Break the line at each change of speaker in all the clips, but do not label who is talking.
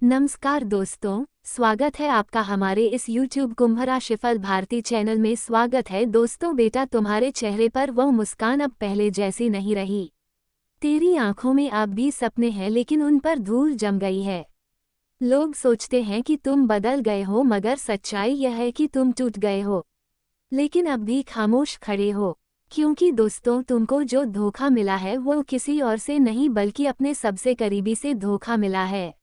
नमस्कार दोस्तों, स्वागत है आपका हमारे इस YouTube कुंभ राशिफल भारती चैनल में। स्वागत है दोस्तों। बेटा, तुम्हारे चेहरे पर वो मुस्कान अब पहले जैसी नहीं रही। तेरी आंखों में अब भी सपने हैं, लेकिन उन पर धूल जम गई है। लोग सोचते हैं कि तुम बदल गए हो, मगर सच्चाई यह है कि तुम टूट गए हो, लेकिन अब भी खामोश खड़े हो। क्योंकि दोस्तों, तुमको जो धोखा मिला है वो किसी और से नहीं बल्कि अपने सबसे करीबी से धोखा मिला है,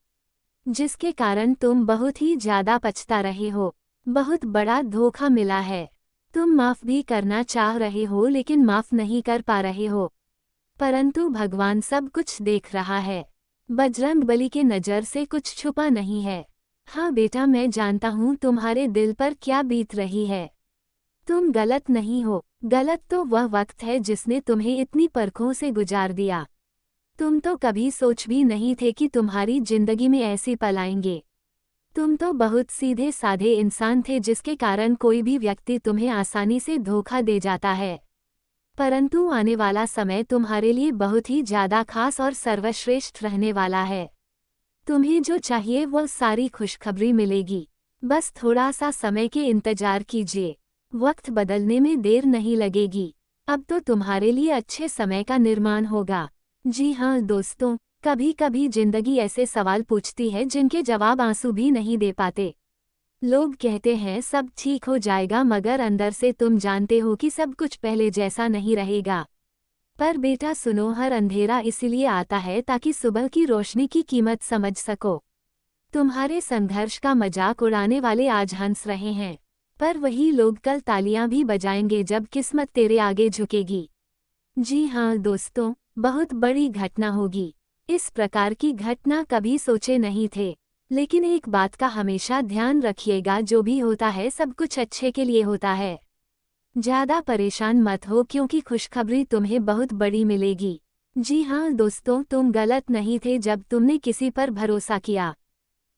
जिसके कारण तुम बहुत ही ज्यादा पछता रहे हो। बहुत बड़ा धोखा मिला है। तुम माफ भी करना चाह रहे हो, लेकिन माफ नहीं कर पा रहे हो। परंतु भगवान सब कुछ देख रहा है। बजरंगबली के नज़र से कुछ छुपा नहीं है। हाँ बेटा, मैं जानता हूँ तुम्हारे दिल पर क्या बीत रही है। तुम गलत नहीं हो। गलत तो वह वक्त है जिसने तुम्हें इतनी परखों से गुजार दिया। तुम तो कभी सोच भी नहीं थे कि तुम्हारी जिंदगी में ऐसे पल आएंगे। तुम तो बहुत सीधे साधे इंसान थे, जिसके कारण कोई भी व्यक्ति तुम्हें आसानी से धोखा दे जाता है। परंतु आने वाला समय तुम्हारे लिए बहुत ही ज्यादा खास और सर्वश्रेष्ठ रहने वाला है। तुम्हें जो चाहिए वो सारी खुशखबरी मिलेगी। बस थोड़ा सा समय के इंतजार कीजिए। वक्त बदलने में देर नहीं लगेगी। अब तो तुम्हारे लिए अच्छे समय का निर्माण होगा। जी हाँ दोस्तों, कभी कभी जिंदगी ऐसे सवाल पूछती है जिनके जवाब आंसू भी नहीं दे पाते। लोग कहते हैं सब ठीक हो जाएगा, मगर अंदर से तुम जानते हो कि सब कुछ पहले जैसा नहीं रहेगा। पर बेटा सुनो, हर अंधेरा इसलिए आता है ताकि सुबह की रोशनी की कीमत समझ सको। तुम्हारे संघर्ष का मजाक उड़ाने वाले आज हंस रहे हैं, पर वही लोग कल तालियां भी बजाएंगे जब किस्मत तेरे आगे झुकेगी। जी हाँ दोस्तों, बहुत बड़ी घटना होगी। इस प्रकार की घटना कभी सोचे नहीं थे, लेकिन एक बात का हमेशा ध्यान रखिएगा, जो भी होता है सब कुछ अच्छे के लिए होता है। ज्यादा परेशान मत हो, क्योंकि खुशखबरी तुम्हें बहुत बड़ी मिलेगी। जी हाँ दोस्तों, तुम गलत नहीं थे जब तुमने किसी पर भरोसा किया।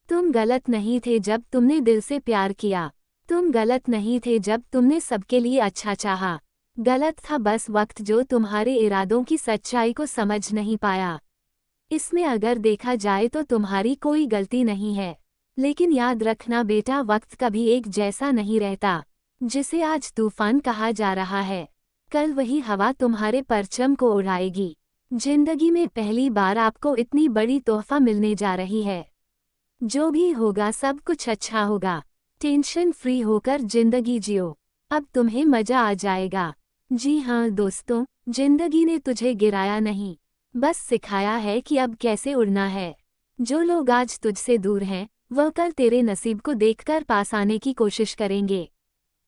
तुम गलत नहीं थे जब तुमने दिल से प्यार किया। तुम गलत नहीं थे जब तुमने सबके लिए अच्छा चाहा। गलत था बस वक्त, जो तुम्हारे इरादों की सच्चाई को समझ नहीं पाया। इसमें अगर देखा जाए तो तुम्हारी कोई गलती नहीं है, लेकिन याद रखना बेटा, वक्त कभी एक जैसा नहीं रहता। जिसे आज तूफान कहा जा रहा है, कल वही हवा तुम्हारे परचम को उड़ाएगी। जिंदगी में पहली बार आपको इतनी बड़ी तोहफा मिलने जा रही है। जो भी होगा सब कुछ अच्छा होगा। टेंशन फ्री होकर जिंदगी जियो, अब तुम्हें मजा आ जाएगा। जी हाँ दोस्तों, जिंदगी ने तुझे गिराया नहीं, बस सिखाया है कि अब कैसे उड़ना है। जो लोग आज तुझसे दूर हैं, वह कल तेरे नसीब को देखकर पास आने की कोशिश करेंगे।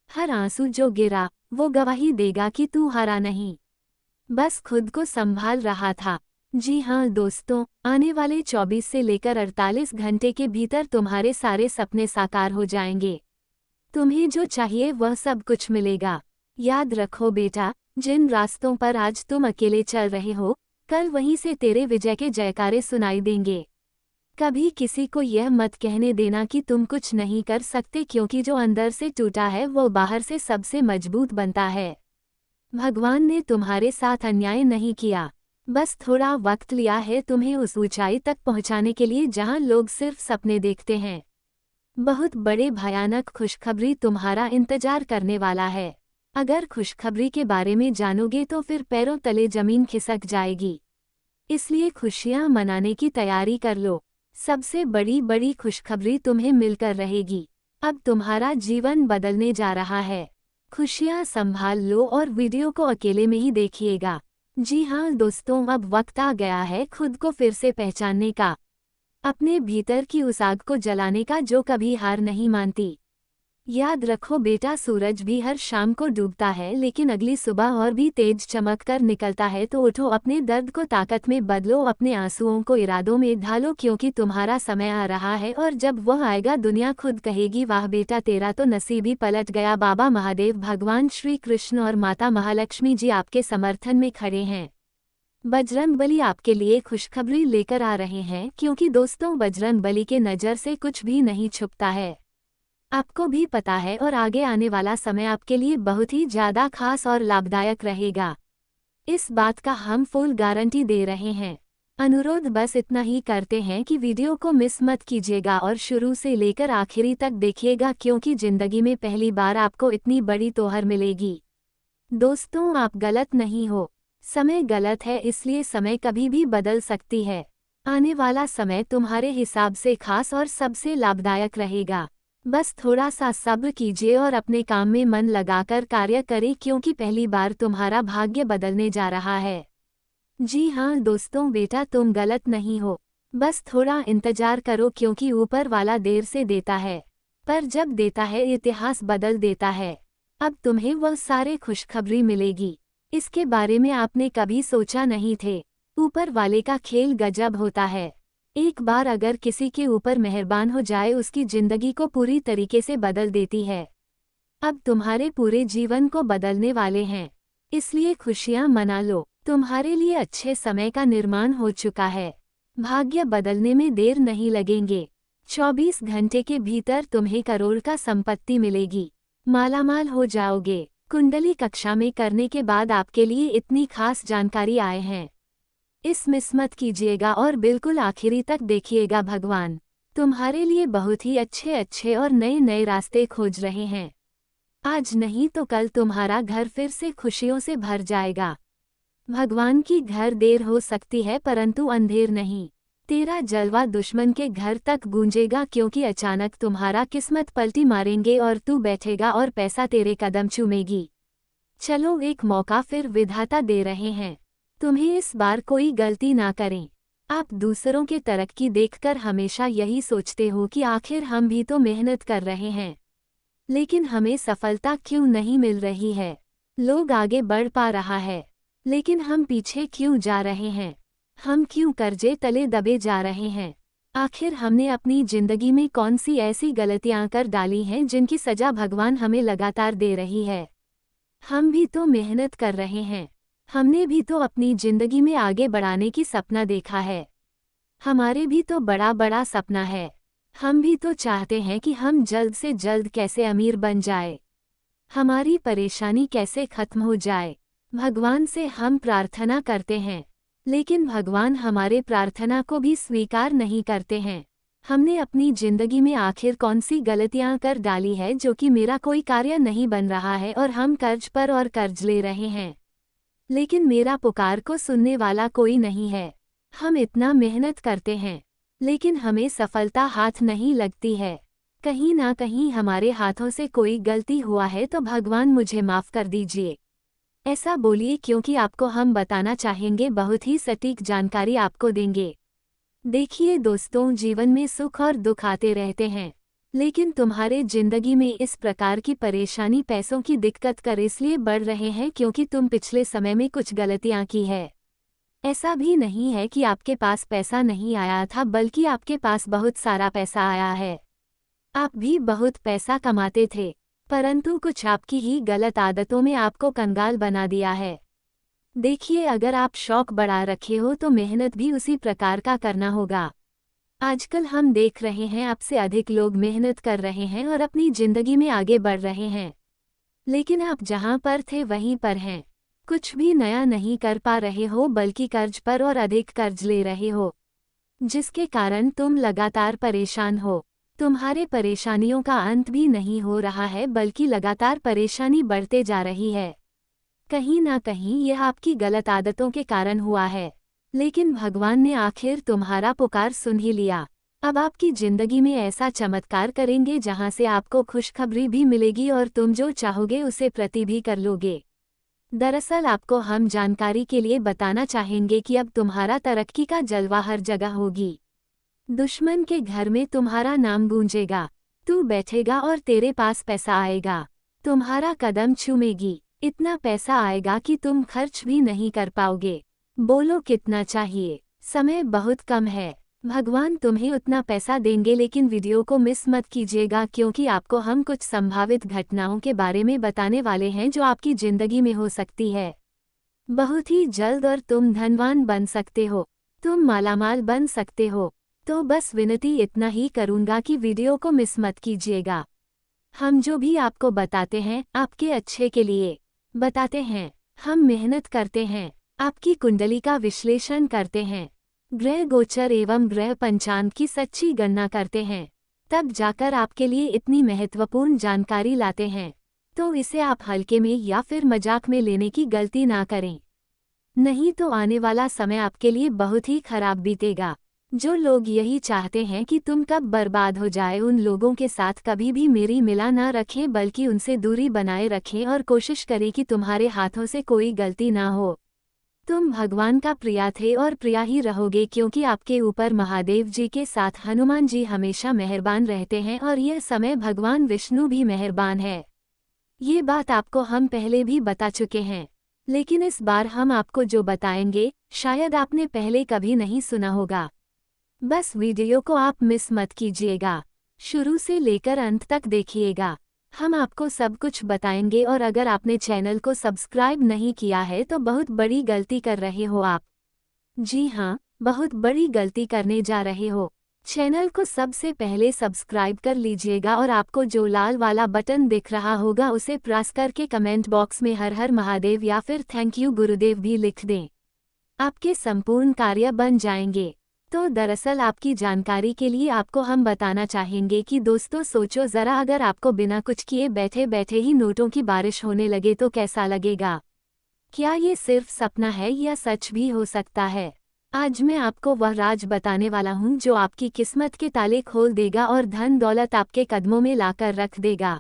हर आंसू जो गिरा वो गवाही देगा कि तू हारा नहीं, बस खुद को संभाल रहा था। जी हाँ दोस्तों, आने वाले 24 से लेकर 48 घंटे के भीतर तुम्हारे सारे सपने साकार हो जाएंगे। तुम्हें जो चाहिए वह सब कुछ मिलेगा। याद रखो बेटा, जिन रास्तों पर आज तुम अकेले चल रहे हो, कल वहीं से तेरे विजय के जयकारे सुनाई देंगे। कभी किसी को यह मत कहने देना कि तुम कुछ नहीं कर सकते, क्योंकि जो अंदर से टूटा है वो बाहर से सबसे मजबूत बनता है। भगवान ने तुम्हारे साथ अन्याय नहीं किया, बस थोड़ा वक्त लिया है तुम्हें उस ऊंचाई तक पहुंचाने के लिए जहां लोग सिर्फ सपने देखते हैं। बहुत बड़े भयानक खुशखबरी तुम्हारा इंतजार करने वाला है। अगर खुशखबरी के बारे में जानोगे तो फिर पैरों तले जमीन खिसक जाएगी। इसलिए खुशियां मनाने की तैयारी कर लो। सबसे बड़ी खुशखबरी तुम्हें मिलकर रहेगी। अब तुम्हारा जीवन बदलने जा रहा है। खुशियां संभाल लो और वीडियो को अकेले में ही देखिएगा। जी हाँ दोस्तों, अब वक्त आ गया है खुद को फिर से पहचानने का, अपने भीतर की उस आग को जलाने का जो कभी हार नहीं मानती। याद रखो बेटा, सूरज भी हर शाम को डूबता है, लेकिन अगली सुबह और भी तेज चमक कर निकलता है। तो उठो, अपने दर्द को ताकत में बदलो, अपने आंसुओं को इरादों में ढालो, क्योंकि तुम्हारा समय आ रहा है। और जब वह आएगा दुनिया खुद कहेगी, वाह बेटा, तेरा तो नसीब ही पलट गया। बाबा महादेव, भगवान श्री कृष्ण और माता महालक्ष्मी जी आपके समर्थन में खड़े हैं। बजरंगबली आपके लिए खुशखबरी लेकर आ रहे हैं, क्योंकि दोस्तों बजरंगबली के नज़र से कुछ भी नहीं छुपता है। आपको भी पता है, और आगे आने वाला समय आपके लिए बहुत ही ज़्यादा खास और लाभदायक रहेगा। इस बात का हम फुल गारंटी दे रहे हैं। अनुरोध बस इतना ही करते हैं कि वीडियो को मिस मत कीजिएगा और शुरू से लेकर आखिरी तक देखिएगा, क्योंकि जिंदगी में पहली बार आपको इतनी बड़ी तोहर मिलेगी। दोस्तों, आप गलत नहीं हो। समय गलत है, इसलिए समय कभी भी बदल सकती है। आने वाला समय तुम्हारे हिसाब से खास और सबसे लाभदायक रहेगा। बस थोड़ा सा सब्र कीजिए और अपने काम में मन लगाकर कार्य करें, क्योंकि पहली बार तुम्हारा भाग्य बदलने जा रहा है। जी हाँ दोस्तों, बेटा तुम गलत नहीं हो। बस थोड़ा इंतजार करो, क्योंकि ऊपर वाला देर से देता है, पर जब देता है इतिहास बदल देता है। अब तुम्हें वह सारे खुशखबरी मिलेगी। इसके बारे में आपने कभी सोचा नहीं थे। ऊपर वाले का खेल गजब होता है। एक बार अगर किसी के ऊपर मेहरबान हो जाए, उसकी जिंदगी को पूरी तरीके से बदल देती है। अब तुम्हारे पूरे जीवन को बदलने वाले हैं, इसलिए खुशियां मना लो। तुम्हारे लिए अच्छे समय का निर्माण हो चुका है। भाग्य बदलने में देर नहीं लगेंगे। 24 घंटे के भीतर तुम्हें करोड़ का संपत्ति मिलेगी। मालामाल हो जाओगे। कुंडली कक्षा में करने के बाद आपके लिए इतनी खास जानकारी आए हैं। इस मिस मत कीजिएगा और बिल्कुल आखिरी तक देखिएगा। भगवान तुम्हारे लिए बहुत ही अच्छे अच्छे और नए नए रास्ते खोज रहे हैं। आज नहीं तो कल तुम्हारा घर फिर से खुशियों से भर जाएगा। भगवान की घर देर हो सकती है, परंतु अंधेर नहीं। तेरा जलवा दुश्मन के घर तक गूंजेगा, क्योंकि अचानक तुम्हारा किस्मत पलटी मारेंगे और तू बैठेगा और पैसा तेरे कदम चूमेगी। चलो, एक मौका फिर विधाता दे रहे हैं। तुम्हें इस बार कोई गलती ना करें। आप दूसरों के तरक्की देखकर हमेशा यही सोचते हो कि आखिर हम भी तो मेहनत कर रहे हैं, लेकिन हमें सफलता क्यों नहीं मिल रही है। लोग आगे बढ़ पा रहा है, लेकिन हम पीछे क्यों जा रहे हैं। हम क्यों कर्जे तले दबे जा रहे हैं। आखिर हमने अपनी जिंदगी में कौन सी ऐसी गलतियां कर डाली हैं जिनकी सजा भगवान हमें लगातार दे रही है। हम भी तो मेहनत कर रहे हैं। हमने भी तो अपनी जिंदगी में आगे बढ़ाने की सपना देखा है। हमारे भी तो बड़ा बड़ा सपना है। हम भी तो चाहते हैं कि हम जल्द से जल्द कैसे अमीर बन जाए, हमारी परेशानी कैसे खत्म हो जाए। भगवान से हम प्रार्थना करते हैं, लेकिन भगवान हमारे प्रार्थना को भी स्वीकार नहीं करते हैं। हमने अपनी जिंदगी में आखिर कौन सी गलतियां कर डाली है जो कि मेरा कोई कार्य नहीं बन रहा है और हम कर्ज पर और कर्ज ले रहे हैं, लेकिन मेरा पुकार को सुनने वाला कोई नहीं है। हम इतना मेहनत करते हैं, लेकिन हमें सफलता हाथ नहीं लगती है। कहीं ना कहीं हमारे हाथों से कोई गलती हुआ है, तो भगवान मुझे माफ़ कर दीजिए। ऐसा बोलिए, क्योंकि आपको हम बताना चाहेंगे, बहुत ही सटीक जानकारी आपको देंगे। देखिए दोस्तों, जीवन में सुख और दुख आते रहते हैं, लेकिन तुम्हारे जिंदगी में इस प्रकार की परेशानी, पैसों की दिक्कत कर इसलिए बढ़ रहे हैं क्योंकि तुम पिछले समय में कुछ गलतियां की है। ऐसा भी नहीं है कि आपके पास पैसा नहीं आया था, बल्कि आपके पास बहुत सारा पैसा आया है। आप भी बहुत पैसा कमाते थे, परंतु कुछ आपकी ही गलत आदतों में आपको कंगाल बना दिया है। देखिए, अगर आप शौक बढ़ा रखे हो तो मेहनत भी उसी प्रकार का करना होगा। आजकल हम देख रहे हैं, आपसे अधिक लोग मेहनत कर रहे हैं और अपनी जिंदगी में आगे बढ़ रहे हैं, लेकिन आप जहां पर थे वहीं पर हैं। कुछ भी नया नहीं कर पा रहे हो, बल्कि कर्ज पर और अधिक कर्ज ले रहे हो, जिसके कारण तुम लगातार परेशान हो। तुम्हारे परेशानियों का अंत भी नहीं हो रहा है, बल्कि लगातार परेशानी बढ़ते जा रही है। कहीं ना कहीं यह आपकी गलत आदतों के कारण हुआ है, लेकिन भगवान ने आखिर तुम्हारा पुकार सुन ही लिया। अब आपकी जिंदगी में ऐसा चमत्कार करेंगे जहां से आपको खुशखबरी भी मिलेगी और तुम जो चाहोगे उसे प्रति भी कर लोगे। दरअसल आपको हम जानकारी के लिए बताना चाहेंगे कि अब तुम्हारा तरक्की का जलवा हर जगह होगी। दुश्मन के घर में तुम्हारा नाम गूंजेगा। तू बैठेगा और तेरे पास पैसा आएगा, तुम्हारा कदम चूमेगी। इतना पैसा आएगा कि तुम खर्च भी नहीं कर पाओगे। बोलो कितना चाहिए? समय बहुत कम है, भगवान तुम्हें उतना पैसा देंगे। लेकिन वीडियो को मिस मत कीजिएगा, क्योंकि आपको हम कुछ संभावित घटनाओं के बारे में बताने वाले हैं जो आपकी जिंदगी में हो सकती है बहुत ही जल्द, और तुम धनवान बन सकते हो, तुम मालामाल बन सकते हो। तो बस विनती इतना ही करूंगा कि वीडियो को मिस मत कीजिएगा। हम जो भी आपको बताते हैं आपके अच्छे के लिए बताते हैं। हम मेहनत करते हैं, आपकी कुंडली का विश्लेषण करते हैं, ग्रह गोचर एवं ग्रह पंचांग की सच्ची गणना करते हैं, तब जाकर आपके लिए इतनी महत्वपूर्ण जानकारी लाते हैं। तो इसे आप हल्के में या फिर मजाक में लेने की गलती ना करें, नहीं तो आने वाला समय आपके लिए बहुत ही खराब बीतेगा। जो लोग यही चाहते हैं कि तुम कब बर्बाद हो जाए, उन लोगों के साथ कभी भी मेरी मिला ना रखें, बल्कि उनसे दूरी बनाए रखें और कोशिश करें कि तुम्हारे हाथों से कोई गलती ना हो। तुम भगवान का प्रिया थे और प्रिया ही रहोगे, क्योंकि आपके ऊपर महादेव जी के साथ हनुमान जी हमेशा मेहरबान रहते हैं और यह समय भगवान विष्णु भी मेहरबान है। ये बात आपको हम पहले भी बता चुके हैं, लेकिन इस बार हम आपको जो बताएंगे शायद आपने पहले कभी नहीं सुना होगा। बस वीडियो को आप मिस मत कीजिएगा, शुरू से लेकर अंत तक देखिएगा। हम आपको सब कुछ बताएंगे, और अगर आपने चैनल को सब्सक्राइब नहीं किया है तो बहुत बड़ी गलती कर रहे हो आप। जी हाँ, बहुत बड़ी गलती करने जा रहे हो। चैनल को सबसे पहले सब्सक्राइब कर लीजिएगा और आपको जो लाल वाला बटन दिख रहा होगा उसे प्रेस करके कमेंट बॉक्स में हर हर महादेव या फिर थैंक यू गुरुदेव भी लिख दें। आपके संपूर्ण कार्य बन जाएंगे। तो दरअसल आपकी जानकारी के लिए आपको हम बताना चाहेंगे कि दोस्तों सोचो ज़रा, अगर आपको बिना कुछ किए बैठे बैठे ही नोटों की बारिश होने लगे तो कैसा लगेगा। क्या ये सिर्फ सपना है या सच भी हो सकता है? आज मैं आपको वह राज बताने वाला हूँ जो आपकी किस्मत के ताले खोल देगा और धन दौलत आपके कदमों में लाकर रख देगा।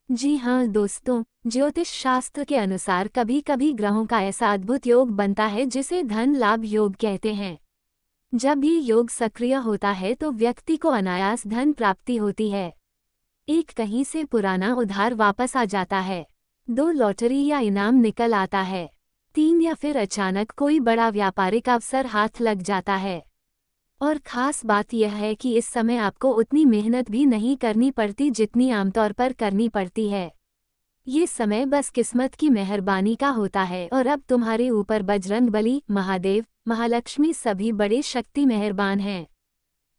जी हाँ दोस्तों, ज्योतिष शास्त्र के अनुसार कभी कभी ग्रहों का ऐसा अद्भुत योग बनता है जिसे धन लाभ योग कहते हैं। जब ये योग सक्रिय होता है तो व्यक्ति को अनायास धन प्राप्ति होती है। एक कहीं से पुराना उधार वापस आ जाता है, 2 लॉटरी या इनाम निकल आता है, 3 या फिर अचानक कोई बड़ा व्यापारिक अवसर हाथ लग जाता है। और खास बात यह है कि इस समय आपको उतनी मेहनत भी नहीं करनी पड़ती जितनी आमतौर पर करनी पड़ती है। ये समय बस किस्मत की मेहरबानी का होता है, और अब तुम्हारे ऊपर बजरंगबली, महादेव, महालक्ष्मी सभी बड़े शक्ति मेहरबान हैं।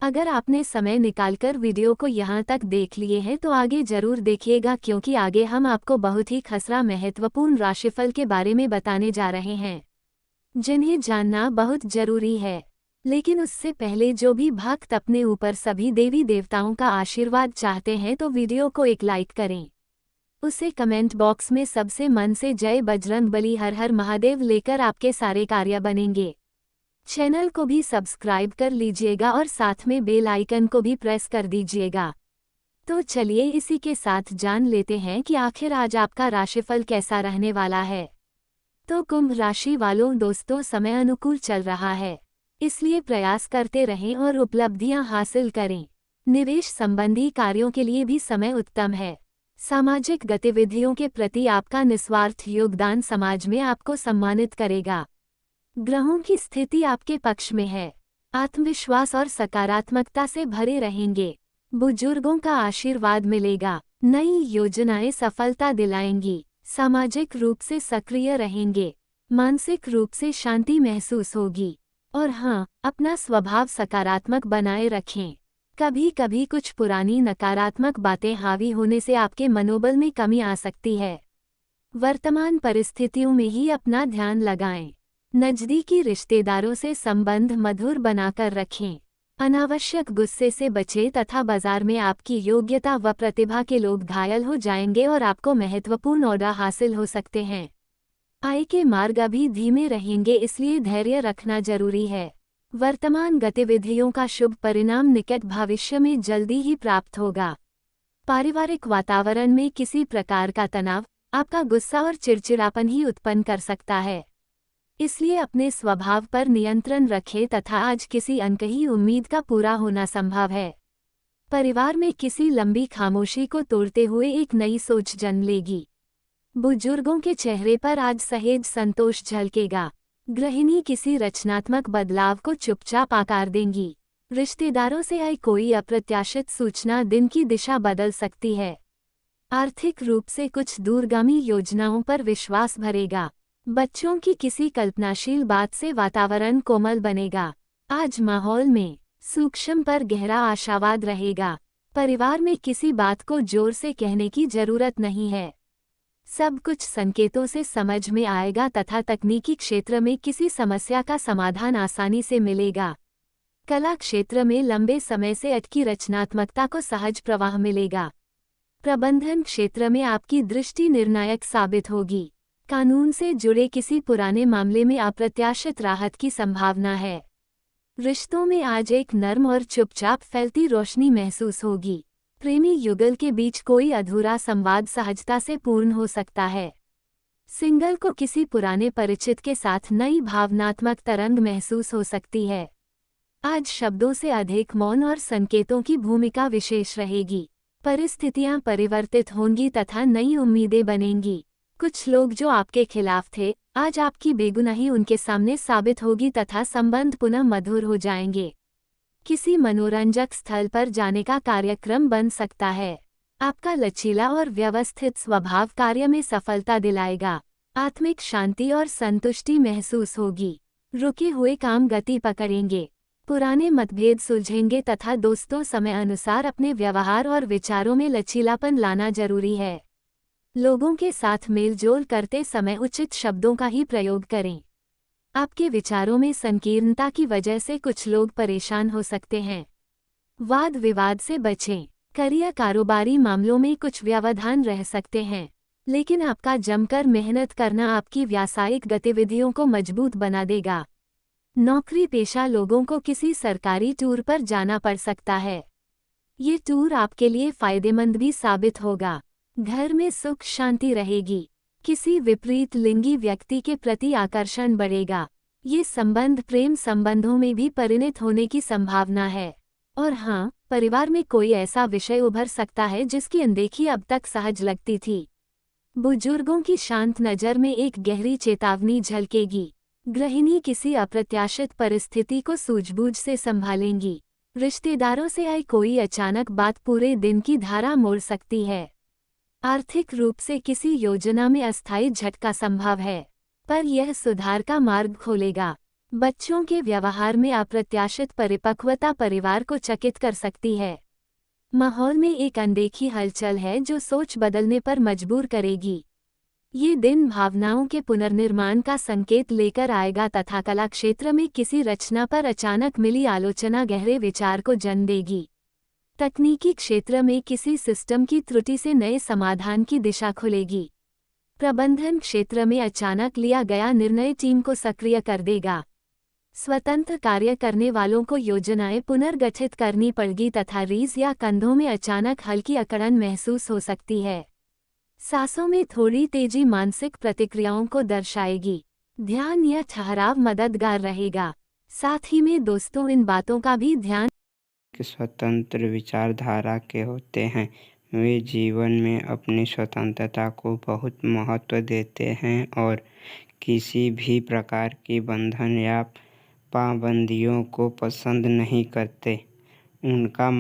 अगर आपने समय निकालकर वीडियो को यहाँ तक देख लिए हैं तो आगे जरूर देखिएगा, क्योंकि आगे हम आपको बहुत ही खसरा महत्वपूर्ण राशिफल के बारे में बताने जा रहे हैं, जिन्हें जानना बहुत जरूरी है। लेकिन उससे पहले जो भी भक्त अपने ऊपर सभी देवी देवताओं का आशीर्वाद चाहते हैं तो वीडियो को एक लाइक करें, उसे कमेंट बॉक्स में सबसे मन से जय बजरंगबली हर हर महादेव लेकर आपके सारे कार्य बनेंगे। चैनल को भी सब्सक्राइब कर लीजिएगा और साथ में बेल आइकन को भी प्रेस कर दीजिएगा। तो चलिए इसी के साथ जान लेते हैं कि आखिर आज आपका राशिफल कैसा रहने वाला है। तो कुंभ राशि वालों दोस्तों, समय अनुकूल चल रहा है, इसलिए प्रयास करते रहें और उपलब्धियां हासिल करें। निवेश संबंधी कार्यों के लिए भी समय उत्तम है। सामाजिक गतिविधियों के प्रति आपका निस्वार्थ योगदान समाज में आपको सम्मानित करेगा। ग्रहों की स्थिति आपके पक्ष में है, आत्मविश्वास और सकारात्मकता से भरे रहेंगे। बुजुर्गों का आशीर्वाद मिलेगा, नई योजनाएं सफलता दिलाएंगी। सामाजिक रूप से सक्रिय रहेंगे, मानसिक रूप से शांति महसूस होगी। और हाँ, अपना स्वभाव सकारात्मक बनाए रखें। कभी कभी कुछ पुरानी नकारात्मक बातें हावी होने से आपके मनोबल में कमी आ सकती है। वर्तमान परिस्थितियों में ही अपना ध्यान लगाएं। नज़दीकी रिश्तेदारों से संबंध मधुर बनाकर रखें। अनावश्यक गुस्से से बचें तथा बाजार में आपकी योग्यता व प्रतिभा के लोग घायल हो जाएंगे और आपको महत्वपूर्ण ऑर्डर हासिल हो सकते हैं। आय के मार्ग अभी धीमे रहेंगे, इसलिए धैर्य रखना जरूरी है। वर्तमान गतिविधियों का शुभ परिणाम निकट भविष्य में जल्दी ही प्राप्त होगा। पारिवारिक वातावरण में किसी प्रकार का तनाव आपका गुस्सा और चिड़चिड़ापन ही उत्पन्न कर सकता है, इसलिए अपने स्वभाव पर नियंत्रण रखें तथा आज किसी अनकही उम्मीद का पूरा होना संभव है। परिवार में किसी लंबी खामोशी को तोड़ते हुए एक नई सोच जन्म लेगी। बुजुर्गों के चेहरे पर आज सहेज संतोष झलकेगा। गृहिणी किसी रचनात्मक बदलाव को चुपचाप आकार देंगी। रिश्तेदारों से आई कोई अप्रत्याशित सूचना दिन की दिशा बदल सकती है। आर्थिक रूप से कुछ दूरगामी योजनाओं पर विश्वास भरेगा। बच्चों की किसी कल्पनाशील बात से वातावरण कोमल बनेगा। आज माहौल में सूक्ष्म पर गहरा आशावाद रहेगा। परिवार में किसी बात को जोर से कहने की जरूरत नहीं है, सब कुछ संकेतों से समझ में आएगा तथा तकनीकी क्षेत्र में किसी समस्या का समाधान आसानी से मिलेगा। कला क्षेत्र में लंबे समय से अटकी रचनात्मकता को सहज प्रवाह मिलेगा। प्रबंधन क्षेत्र में आपकी दृष्टि निर्णायक साबित होगी। कानून से जुड़े किसी पुराने मामले में अप्रत्याशित राहत की संभावना है। रिश्तों में आज एक नर्म और चुपचाप फैलती रोशनी महसूस होगी। प्रेमी युगल के बीच कोई अधूरा संवाद सहजता से पूर्ण हो सकता है। सिंगल को किसी पुराने परिचित के साथ नई भावनात्मक तरंग महसूस हो सकती है। आज शब्दों से अधिक मौन और संकेतों की भूमिका विशेष रहेगी। परिस्थितियां परिवर्तित होंगी तथा नई उम्मीदें बनेंगी। कुछ लोग जो आपके खिलाफ थे, आज आपकी बेगुनाही उनके सामने साबित होगी तथा संबंध पुनः मधुर हो जाएंगे। किसी मनोरंजक स्थल पर जाने का कार्यक्रम बन सकता है। आपका लचीला और व्यवस्थित स्वभाव कार्य में सफलता दिलाएगा। आत्मिक शांति और संतुष्टि महसूस होगी। रुके हुए काम गति पकड़ेंगे। पुराने मतभेद सुलझेंगे तथा दोस्तों समय अनुसार अपने व्यवहार और विचारों में लचीलापन लाना जरूरी है। लोगों के साथ मेलजोल करते समय उचित शब्दों का ही प्रयोग करें। आपके विचारों में संकीर्णता की वजह से कुछ लोग परेशान हो सकते हैं। वाद विवाद से बचें। करियर कारोबारी मामलों में कुछ व्यवधान रह सकते हैं, लेकिन आपका जमकर मेहनत करना आपकी व्यावसायिक गतिविधियों को मजबूत बना देगा। नौकरी पेशा लोगों को किसी सरकारी टूर पर जाना पड़ सकता है। ये टूर आपके लिए फायदेमंद भी साबित होगा। घर में सुख शांति रहेगी। किसी विपरीत लिंगी व्यक्ति के प्रति आकर्षण बढ़ेगा। ये संबंध प्रेम संबंधों में भी परिणत होने की संभावना है। और हाँ, परिवार में कोई ऐसा विषय उभर सकता है जिसकी अनदेखी अब तक सहज लगती थी। बुजुर्गों की शांत नज़र में एक गहरी चेतावनी झलकेगी। गृहिणी किसी अप्रत्याशित परिस्थिति को सूझबूझ से संभालेंगी। रिश्तेदारों से आई कोई अचानक बात पूरे दिन की धारा मोड़ सकती है। आर्थिक रूप से किसी योजना में अस्थायी झटका संभव है, पर यह सुधार का मार्ग खोलेगा। बच्चों के व्यवहार में अप्रत्याशित परिपक्वता परिवार को चकित कर सकती है। माहौल में एक अनदेखी हलचल है जो सोच बदलने पर मजबूर करेगी। ये दिन भावनाओं के पुनर्निर्माण का संकेत लेकर आएगा तथा कला क्षेत्र में किसी रचना पर अचानक मिली आलोचना गहरे विचार को जन्म देगी। तकनीकी क्षेत्र में किसी सिस्टम की त्रुटि से नए समाधान की दिशा खुलेगी। प्रबंधन क्षेत्र में अचानक लिया गया निर्णय टीम को सक्रिय कर देगा। स्वतंत्र कार्य करने वालों को योजनाएं पुनर्गठित करनी पड़गी तथा रीढ़ या कंधों में अचानक हल्की अकड़न महसूस हो सकती है। सांसों में थोड़ी तेजी मानसिक प्रतिक्रियाओं को दर्शाएगी। ध्यान या ठहराव मददगार रहेगा। साथ ही में दोस्तों इन बातों का भी ध्यान
स्वतंत्र विचारधारा के होते हैं। वे जीवन में अपनी स्वतंत्रता को बहुत महत्व देते हैं और किसी भी प्रकार की बंधन या पाबंदियों को पसंद नहीं करते। उनका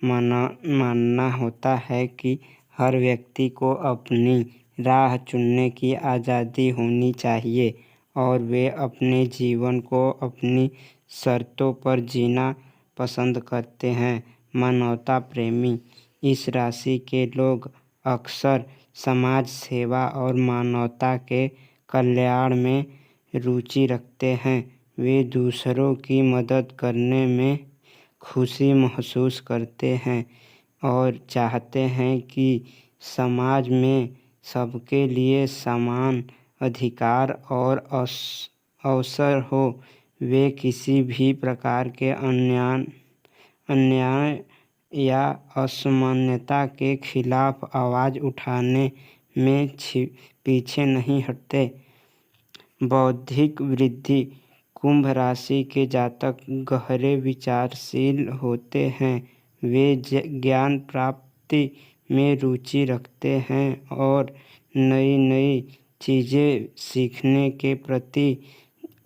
मानना होता है कि हर व्यक्ति को अपनी राह चुनने की आज़ादी होनी चाहिए और वे अपने जीवन को अपनी शर्तों पर जीना पसंद करते हैं। मानवता प्रेमी इस राशि के लोग अक्सर समाज सेवा और मानवता के कल्याण में रुचि रखते हैं। वे दूसरों की मदद करने में खुशी महसूस करते हैं और चाहते हैं कि समाज में सबके लिए समान अधिकार और अवसर हो। वे किसी भी प्रकार के अन्याय या असमानता के खिलाफ आवाज़ उठाने में पीछे नहीं हटते। बौद्धिक वृद्धि कुंभ राशि के जातक गहरे विचारशील होते हैं। वे ज्ञान प्राप्ति में रुचि रखते हैं और नई नई चीज़ें सीखने के प्रति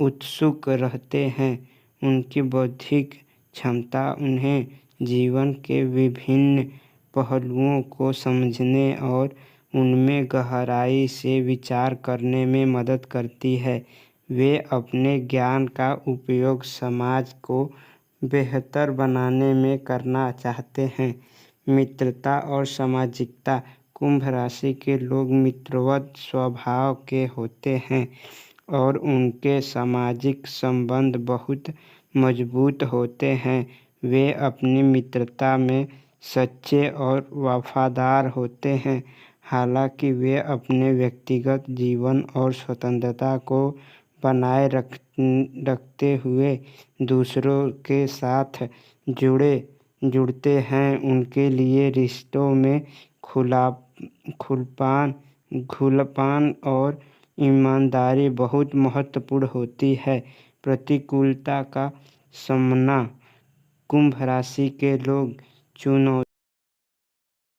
उत्सुक रहते हैं। उनकी बौद्धिक क्षमता उन्हें जीवन के विभिन्न पहलुओं को समझने और उनमें गहराई से विचार करने में मदद करती है। वे अपने ज्ञान का उपयोग समाज को बेहतर बनाने में करना चाहते हैं। मित्रता और सामाजिकता कुंभ राशि के लोग मित्रवत स्वभाव के होते हैं और उनके सामाजिक संबंध बहुत मजबूत होते हैं। वे अपनी मित्रता में सच्चे और वफादार होते हैं। हालांकि वे अपने व्यक्तिगत जीवन और स्वतंत्रता को बनाए रखते हुए दूसरों के साथ जुड़ते हैं। उनके लिए रिश्तों में खुलापन और ईमानदारी बहुत महत्वपूर्ण होती है। प्रतिकूलता का सामना कुंभ राशि के लोग चुनौती